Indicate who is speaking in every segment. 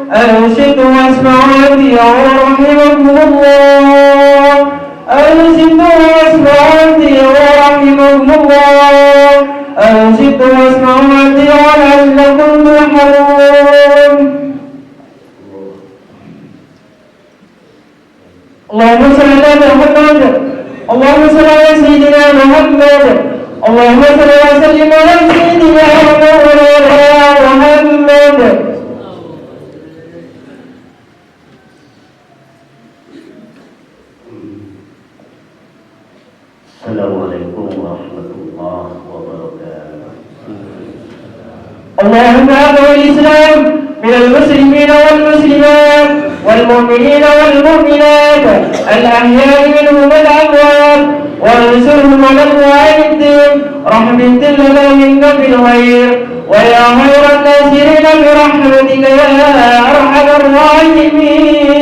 Speaker 1: أنشدوا واسمعوا رحمكم الله. أنشدوا واسمعوا رحمكم الله. أنشدوا واسمعوا لعلكم ترحمون. اللهم صل على محمد. اللهم صل على سيدنا محمد. اللهم صل وسلم على سيدنا محمد.
Speaker 2: Assalamualaikum warahmatullahi wabarakatuh.
Speaker 1: اللهم أعز الإسلام من المسلمين والمسلمات والمؤمنين والمؤمنات الأحياء منهم والأموات، وانصرهم على أنواع الدين رحمة لنا منك بالخير، ويا خير الناصرين برحمتك يا أرحم الراحمين.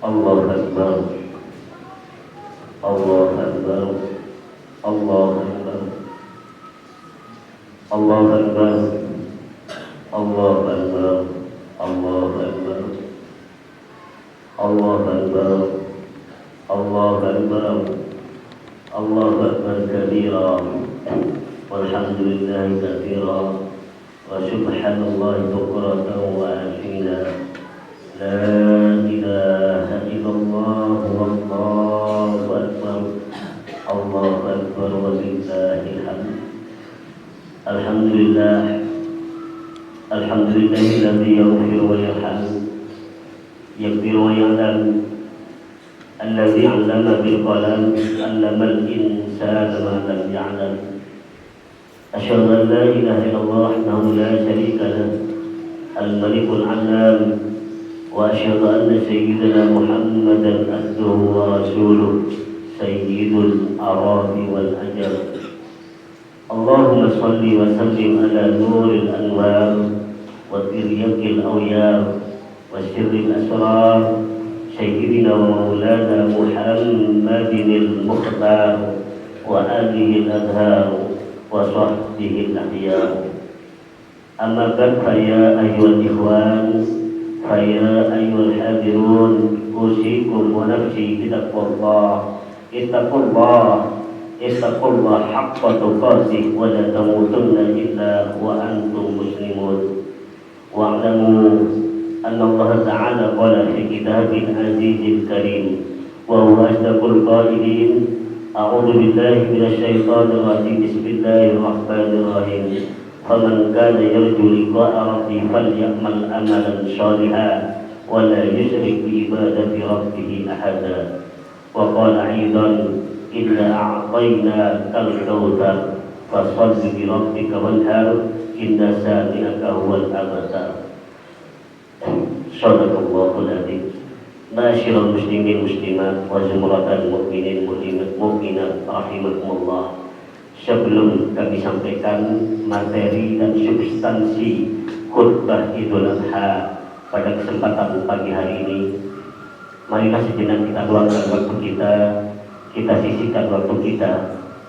Speaker 2: Allah Akbar. Allah Akbar. Allah Akbar. Allah Akbar. Allah Akbar. Allah Akbar. Allah Akbar. Allah Akbar. Allah Akbar kabira. Walhamdulillahi katsira. Wa subhanallahi bukratan wa asila. La ilaha illallah wallahu akbar. Allahu akbar walillahil hamd. Alhamdulillah. Alhamdulillahilladzi yaghfir wa yarham, yaghfir wa yarham. Alladzi 'allama bil qalam, 'allamal insana ma lam ya'lam. Asyhadu an la ilaha illallah wahdahu la syarika lahu, al-malikul 'allam. وأشهد أن سيدنا محمدا عبده ورسوله سيد الأعراب والأجر. اللهم صل وسلم على نور الأنوار وتريق الأويار وسر الأسرار سيدنا ومولانا محمد المختار وآله الأطهار وصحبه الأخيار. أما بعد فيا أيها الإخوان، فيا أيها الحاضرون، أوصيكم ونفسي بتقوى الله. اتقوا الله، اتقوا الله حق تقاته ولا تموتن إلا وأنتم مسلمون. واعلموا أن الله تعالى قال في كتابه العزيز الكريم وهو أصدق القائلين: أعوذ بالله من الشيطان الرجيم، بسم الله الرحمن الرحيم. فمن كان يرجو لقاء ربه فليعمل عملا صالحا ولا يشرك بعبادة ربه أحدا. وقال أيضا: إنا أعطيناك الكوثر فصل لربك وانحر إن شانئك هو الأبتر. Shadaqallahul adzim. Ma'asyiral muslimin muslimat wa zumratal mu'minin mu'minat rahimakumullah. Sebelum kami sampaikan materi dan substansi khutbah Idul Adha pada kesempatan pagi hari ini, marilah sejenak kita luangkan waktu kita sisihkan waktu kita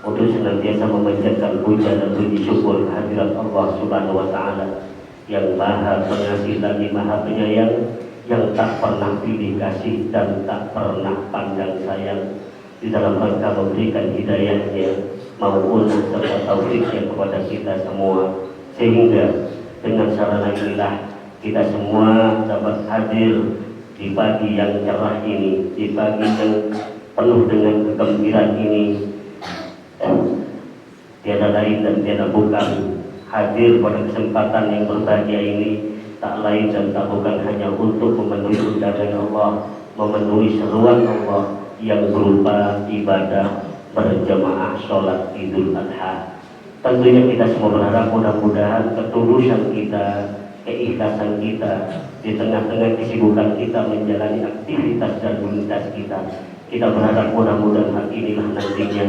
Speaker 2: untuk senantiasa memanjatkan puja dan puji syukur kehadirat Allah Subhanahu wa Ta'ala yang Maha Pengasih lagi Maha Penyayang, yang tak pernah pilih kasih dan tak pernah pandang sayang, di dalam rangka memberikan hidayahnya maupun serta taufiknya kepada kita semua, sehingga dengan sarana inilah kita semua dapat hadir di pagi yang cerah ini, di pagi yang penuh dengan kegembiraan ini. Tiada lain dan tiada bukan, hadir pada kesempatan yang berbahagia ini tak lain dan tak bukan hanya untuk memenuhi undangan Allah, memenuhi seruan Allah yang berupa ibadah berjamaah sholat Idul Adha. Tentunya kita semua berharap mudah-mudahan ketulusan kita, keikhlasan kita di tengah-tengah kesibukan kita menjalani aktivitas dan rutinitas kita berharap mudah-mudahan hal inilah nantinya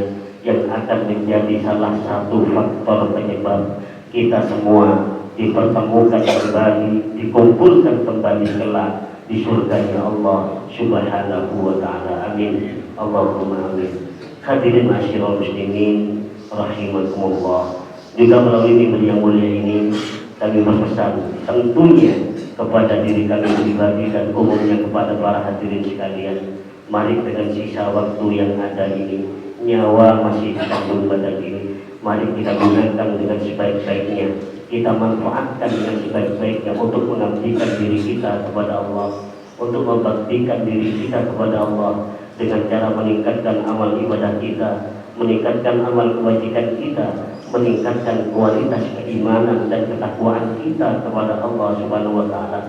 Speaker 2: yang akan menjadi salah satu faktor penyebab kita semua dipertemukan kembali, dikumpulkan kembali kelak di surganya Allah Subhanahu wa ta'ala. Amin. Allahumma amin. Hadirin ma'asyiral muslimin rahimakumullah. Juga melalui mimbar yang mulia ini kami berpesan tentunya kepada diri kami pribadi dan umumnya kepada para hadirin sekalian, mari dengan sisa waktu yang ada ini, nyawa masih kandung badan ini, mari kita gunakan dengan sebaik-baiknya, kita manfaatkan dengan sebaik-baiknya untuk mengabdikan diri kita kepada Allah, untuk membaktikan diri kita kepada Allah dengan cara meningkatkan amal ibadah kita, meningkatkan amal kebajikan kita, meningkatkan kualitas keimanan dan ketakwaan kita kepada Allah Subhanahu wa ta'ala.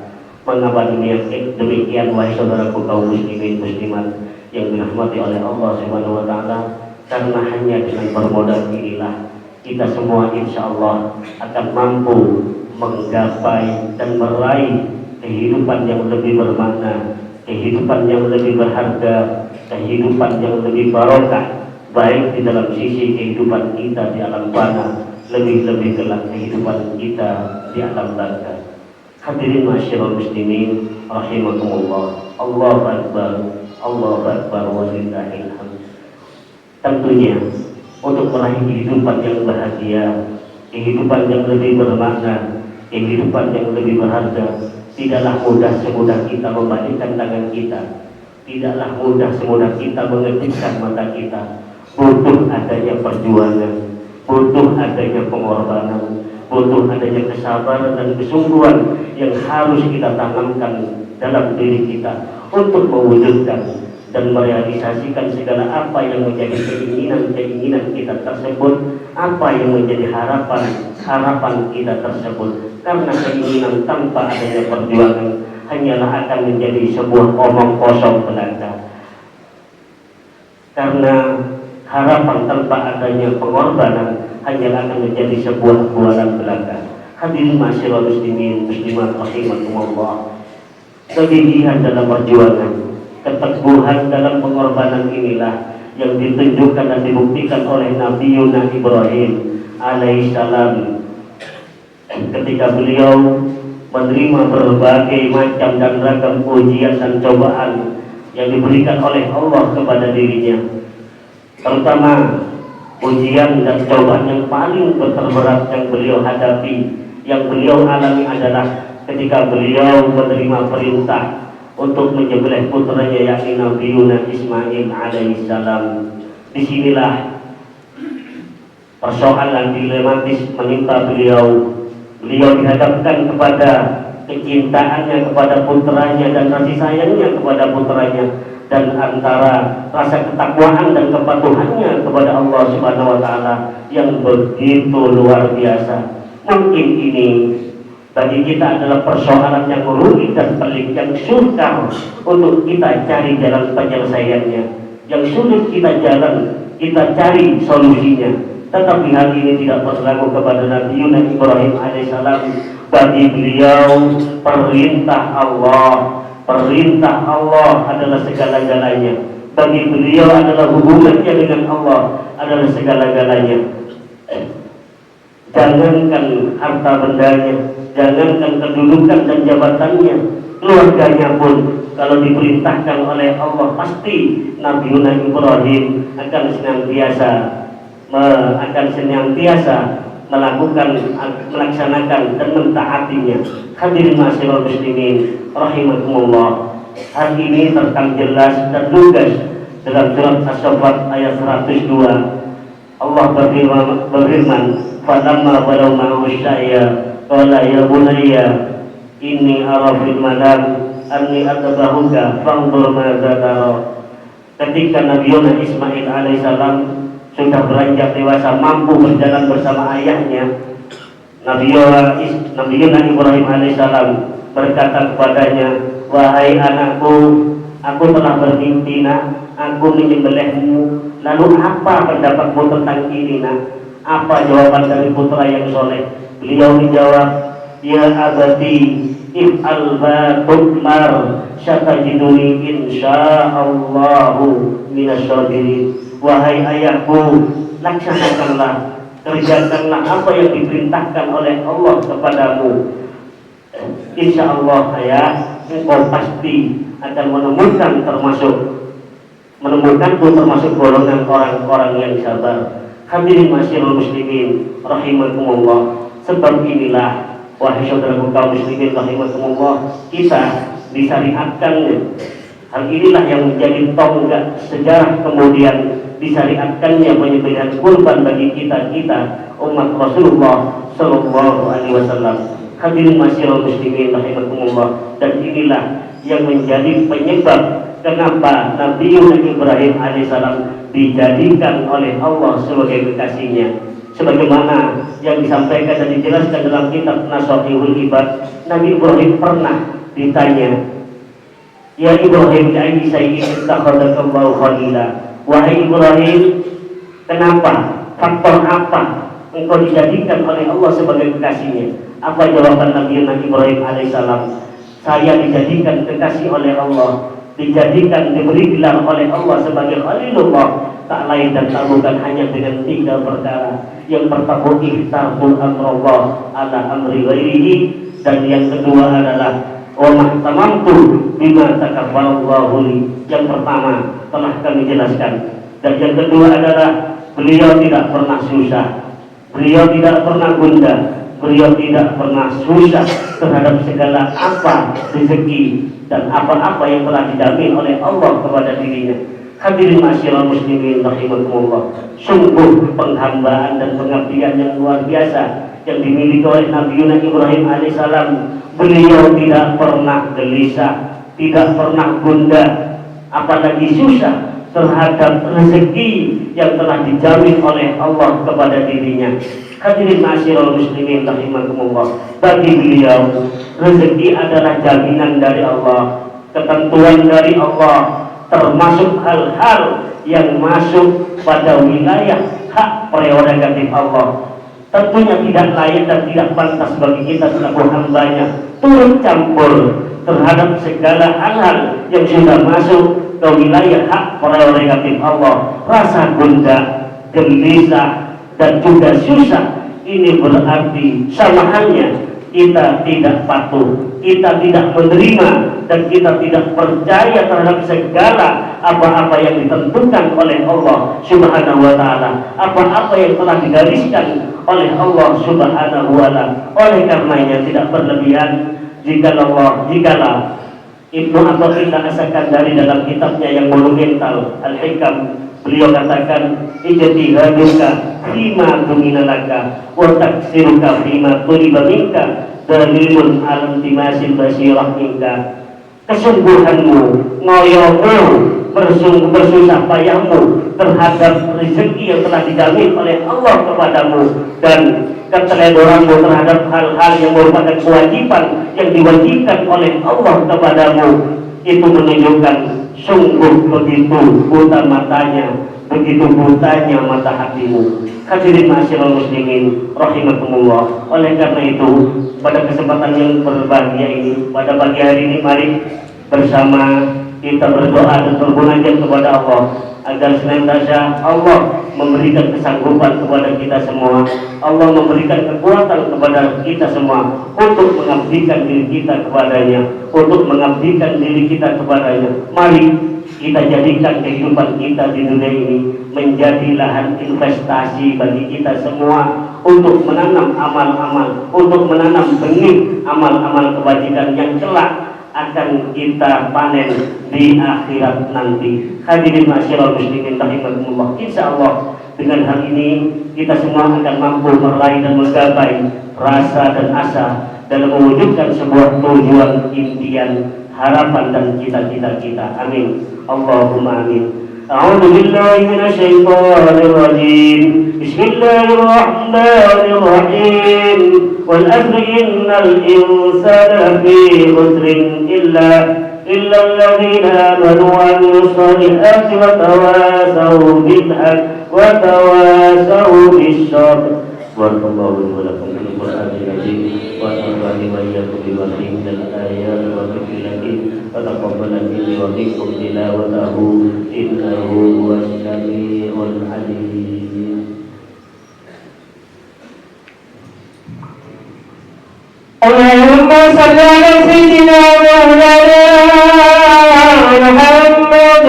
Speaker 2: Mengapa demikian wahai saudaraku kaum muslimin muslimat yang dirahmati oleh Allah Subhanahu wa ta'ala? Karena hanya dengan bermodal inilah kita semua insya Allah akan mampu menggapai dan meraih kehidupan yang lebih bermakna, kehidupan yang lebih berharga, kehidupan yang lebih barokah, baik di dalam sisi kehidupan kita di alam bana, lebih-lebih kelak kehidupan kita di alam baka. Hadirin ma'asyiral muslimin rahimakumullah. Allahu akbar, Allahu akbar walillahil hamd. Tentunya untuk meraih kehidupan yang bahagia, kehidupan yang lebih bermakna, kehidupan yang lebih berharga, tidaklah mudah semudah kita membalikkan tangan kita, tidaklah mudah semudah kita mengedipkan mata kita. Butuh adanya perjuangan, butuh adanya pengorbanan, butuh adanya kesabaran dan kesungguhan yang harus kita tanamkan dalam diri kita untuk mewujudkan dan merealisasikan segala apa yang menjadi keinginan-keinginan kita tersebut, apa yang menjadi harapan kita tersebut. Karena keinginan tanpa adanya perjuangan hanyalah akan menjadi sebuah omong kosong belaka. Karena harapan tanpa adanya pengorbanan hanyalah akan menjadi sebuah bualan belaka. Hadirin ma'asyiral muslimin muslimat rahimakumullah. Kegigihan dalam perjuangan, keteguhan dalam pengorbanan inilah yang ditunjukkan dan dibuktikan oleh Nabi Yunus Ibrahim alaihissalam ketika beliau menerima berbagai macam dan ragam ujian dan cobaan yang diberikan oleh Allah kepada dirinya. Terutama ujian dan cobaan yang paling terberat yang beliau hadapi, yang beliau alami adalah ketika beliau menerima perintah untuk menyembelih putranya yakni Nabi Yunus Ismail alaihissalam. Disinilah persoalan dilematis menimpa beliau. Beliau dihadapkan kepada kecintaannya kepada putranya dan kasih sayangnya kepada putranya, dan antara rasa ketakwaan dan kepatuhannya kepada Allah Subhanahu wa ta'ala yang begitu luar biasa. Mungkin ini bagi kita adalah persoalan yang rumit dan pelik, yang sukar untuk kita cari jalan penyelesaiannya, yang sulit kita cari solusinya. Tetapi hal ini tidak berlaku kepada Nabi Yunus Ibrahim alaihissalam. Bagi beliau perintah Allah adalah segala-galanya. Bagi beliau adalah hubungannya dengan Allah adalah segala-galanya. Jangankan harta bendanya, jangankan kedudukan dan jabatannya, keluarganya pun kalau diperintahkan oleh Allah, pasti Nabi Yunus Ibrahim akan senantiasa melaksanakan dan mentaatinya. Hadirin ma'asyiral muslimin rahimakumullah. Hal ini terkam jelas dan lugas dalam surat As-Saffat ayat 102. Allah berfirman, "Falamma balaw ma'ahu syai'a qala ya bunayya inni ara fil manam anni atbahuka fanzur madza tara." Ketika Nabi Yunus Ismail alaihissalam sudah beranjak dewasa, mampu berjalan bersama ayahnya, Nabi Yunus Ibrahim alaihissalam berkata kepadanya, "Wahai anakku, aku telah bermimpi nak, aku menyembelihmu. Lalu apa pendapatmu tentang ini nak?" Apa jawaban dari putra yang soleh? Beliau menjawab, "Ya abati, if'al ma tu'mar, satajiduni insya'allahu minasyabirin." Wahai ayahku, laksanakanlah kerjakanlah apa yang diperintahkan oleh Allah kepadamu. Insya Allah engkau pasti akan menemukan termasuk golongan orang-orang yang sabar. Hadirin masyarul muslimin rahimakumullah. Sebab inilah wahai saudaraku kaum muslimin rahimakumullah, kita disyariatkannya. Hal inilah yang menjadi tonggak sejarah kemudian disyariatkannya penyembelihan kurban bagi kita umat Rasulullah Shallallahu Alaihi Wasallam. Hadirin masyarul muslimin rahimakumullah, dan inilah yang menjadi penyebab kenapa Nabi Ibrahim alaihissalam dijadikan oleh Allah sebagai kekasihnya. Sebagaimana yang disampaikan dan dijelaskan dalam kitab Nashihul Ibad, Nabi Ibrahim pernah ditanya, ya Ibrahim, ayyi shay'in ittakhadhakallahu khalila. Wahai Ibrahim, kenapa, faktor apa engkau dijadikan oleh Allah sebagai kekasihnya? Apa jawaban Nabi Ibrahim alaihissalam? Saya dijadikan kekasih oleh Allah, diberi gelar oleh Allah sebagai Khalilullah, tak lain dan tak bukan hanya dengan 3 perkara. Yang pertama, ihtarul amrullah ala amri ghairihi, dan yang kedua adalah wa mahtamamtu bima takabbalallahu li. Yang pertama telah kami jelaskan, dan yang kedua adalah beliau tidak pernah susah, beliau tidak pernah gundah, beliau tidak pernah susah terhadap segala apa rezeki dan apa-apa yang telah dijamin oleh Allah kepada dirinya. Hadirin masyarul muslimin rahimakumullah, sungguh penghambaan dan pengabdian yang luar biasa yang dimiliki oleh Nabi Ibrahim alaihissalam. Beliau tidak pernah gelisah, tidak pernah gundah, apalagi susah terhadap rezeki yang telah dijamin oleh Allah kepada dirinya. Hadirin masyarul muslimin rahimakumullah, bagi beliau rezeki adalah jaminan dari Allah, ketentuan dari Allah, termasuk hal-hal yang masuk pada wilayah hak prerogatif Allah. Tentunya tidak layak dan tidak pantas bagi kita selaku hambanya turut campur terhadap segala hal-hal yang sudah masuk ke wilayah hak prerogatif Allah. Rasa gundah, gelisah, dan juga susah, ini berarti sama halnya kita tidak patuh, kita tidak menerima, dan kita tidak percaya terhadap segala apa-apa yang ditentukan oleh Allah Subhanahu wa Ta'ala, apa-apa yang telah digariskan oleh Allah Subhanahu wa Ta'ala. Oleh karenanya tidak berlebihan jikalau Ibnu Athaillah As-Sakandari dalam kitabnya yang monumental Al-Hikam, beliau katakan, ijtihaduka fima dumina laka wa taksiruka fima tuliba minka dalilun alam timasil basirah minka. Kesungguhanmu, ngoyomu, bersusah payahmu terhadap rezeki yang telah dijamin oleh Allah kepadamu, dan keteledoranmu terhadap hal-hal yang merupakan kewajiban yang diwajibkan oleh Allah kepadamu, itu menunjukkan sungguh begitu buta matanya, begitu butanya mata hatimu. Hadirin masyarul muslimin rahimakumullah. Oleh karena itu, pada kesempatan yang berbahagia ini, pada pagi hari ini, mari bersama kita berdoa dan bermunajat kepada Allah agar senantiasa Allah memberikan kesanggupan kepada kita semua, Allah memberikan kekuatan kepada kita semua untuk mengabdikan diri kita kepadanya, untuk mengabdikan diri kita kepadanya. Mari kita jadikan kehidupan kita di dunia ini menjadi lahan investasi bagi kita semua untuk menanam amal-amal, untuk menanam benih amal-amal kebajikan yang kelak akan kita panen di akhirat nanti. Hadirin masyarul muslimin rahimakumullah, insyaallah dengan hal ini kita semua akan mampu meraih dan menggapai rasa dan asa dalam mewujudkan sebuah tujuan, impian, harapan dan cita-cita kita. Amin. Allahumma amin. A'udzu billahi minasyaitonir rajim. Bismillahirrahmanirrahim. Wal 'asri innal insana lafi khusrin illa alladziina aamanu wa 'amilus shaalihati wa tawaasaw bil haqqi wa tawaasaw bis sabr. Barakallahu wa lakum fil Qur'anil 'azim wa nafa'ani wa iyyakum bima fihi minal ayati wa dzikril hakim. فتقبل مني ومنكم تلاوته إنه هو السميع العليم.
Speaker 1: اللهم صل على سيدنا مولانا محمد.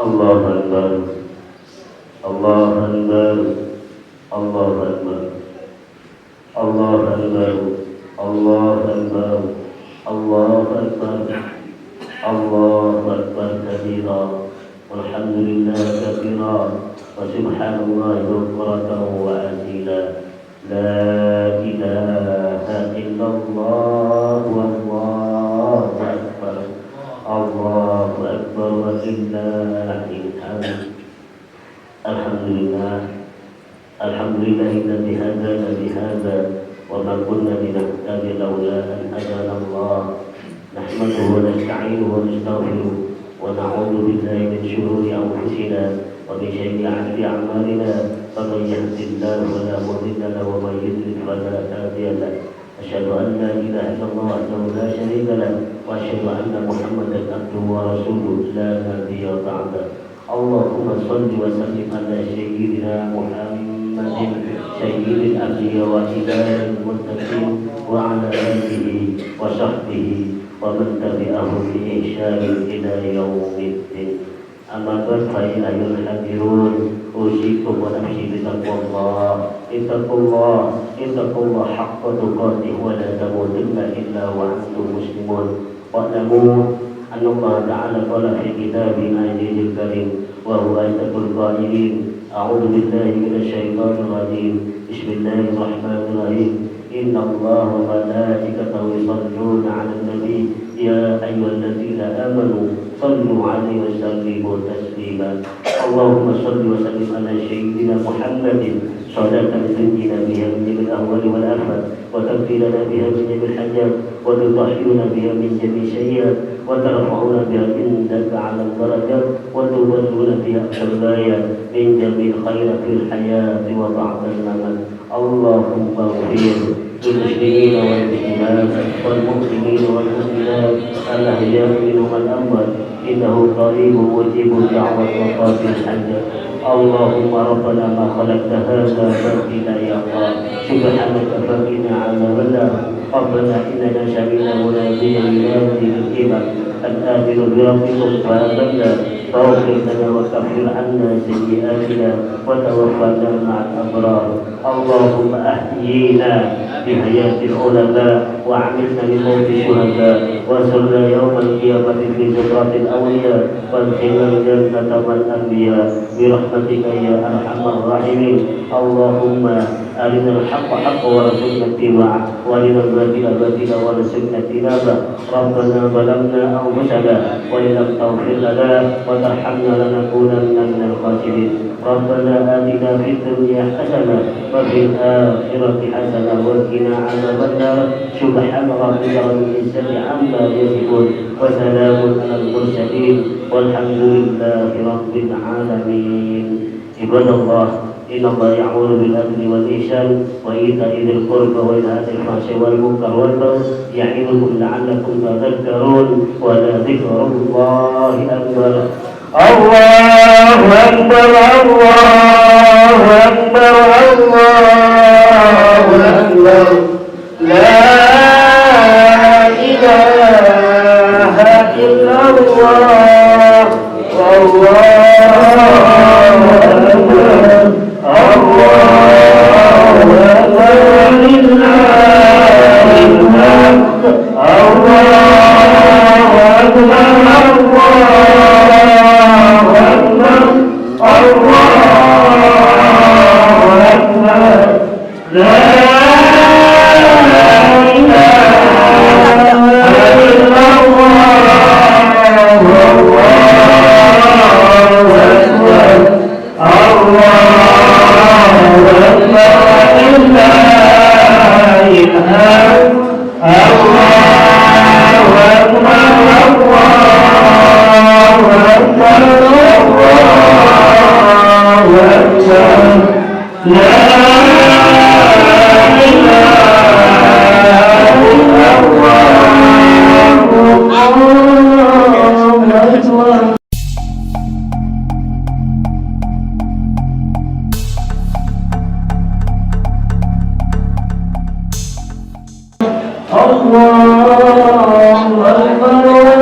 Speaker 2: الله أكبر الله أكبر الله أكبر الله أكبر الله أكبر الله أكبر الله أكبر كبيرا والحمد لله كثيرا وسبحان الله بكرة وأصيلا لا إله إلا الله والله أكبر الله أكبر ولله الحمد. Alhamdulillah, alhamdulillah الذي هدانا لهذا وما كنا لنهتدي لولا أن هدانا الله. نحمده ونستعينه ونستغفره ونعوذ بالله من شرور أنفسنا ومن سيئات أعمالنا، فمن يهد الله فلا مضل له ومن يضلل فلا هادي له. أشهد أن لا إله إلا الله وحده لا شريك له وأشهد أن محمدا عبده ورسوله لا نبي بعده. اللهم صل وسلم على سيدنا محمد سيد الأنبياء وإمام المتقين وعلى آله وصحبه ومن تبعهم بإحسان إلى يوم الدين. أما بعد فيا أيها الحاضرون أوصيكم ونفسي بتقوى الله. اتقوا الله حق تقاته ولا تموتن إلا وأنتم مسلمون. واعلموا أن الله تعالى قال في كتابه العزيز الكريم وهو أصدق القائلين: أعوذ بالله من الشيطان الرجيم، بسم الله الرحمن الرحيم، إن الله وملائكته يصلون على النبي يا أيها الذين آمنوا صلوا عليه وسلموا تسليما. اللهم صل وسلم على سيدنا محمد صلاة تنجينا بها من جميع الأهوال والآفات وتكفي لنا بها من جميع الحاجات وتطهرنا بها من جميع السيئات وترفعنا بها عندك على الدرجات وتبلغنا بها أقصى الغايات من جميع الخير في الحياة وبعد الممات. اللهم اغفر للمسلمين والمسلمات والمؤمنين والمؤمنات الأحياء منهم والأموات إنه قريب مجيب الدعوة وقاضي الحاجات. اللهم ربنا ما خلقت هذا باطلا يا الله، سبحانك فقنا عذاب النار. ربنا إننا سمعنا مناديا ينادي بالإيمان أن آمنوا بربكم فآمنا فاغفر لنا وكفر عنا سيئاتنا وتوفنا مع الأبرار. اللهم أحيينا بحياة العلماء وعملنا بموت الشهداء وسرنا يوم القيامة في زمرة الأولياء وادخلنا الجنة مع الأنبياء برحمتك يا أرحم الراحمين. اللهم أرنا الحق حقا وارزقنا اتباعه وأرنا الباطل باطلا وارزقنا اجتنابه. ربنا ظلمنا أنفسنا وإن لم تغفر لنا وترحمنا لنكونن من الخاسرين. ربنا آتنا في الدنيا حسنة وفي الآخرة حسنة وقنا عذاب النار. سبحان ربك رب العزة عما يصفون وسلام على المرسلين والحمد لله رب العالمين. عباد الله، إن الله يأمر بالعدل والإحسان وإيتاء ذي القربى وينهى عن الفحشاء والمنكر والبغي يعظكم لعلكم تذكرون. ولذكر الله أكبر. الله أكبر الله أكبر الله أكبر. لا إله إلا الله والله أكبر. الله أكبر لله الحمد. الله أكبر الله أكبر الله أكبر. لا لا
Speaker 1: warahmatullahi wabarakatuh. Allahu Akbar.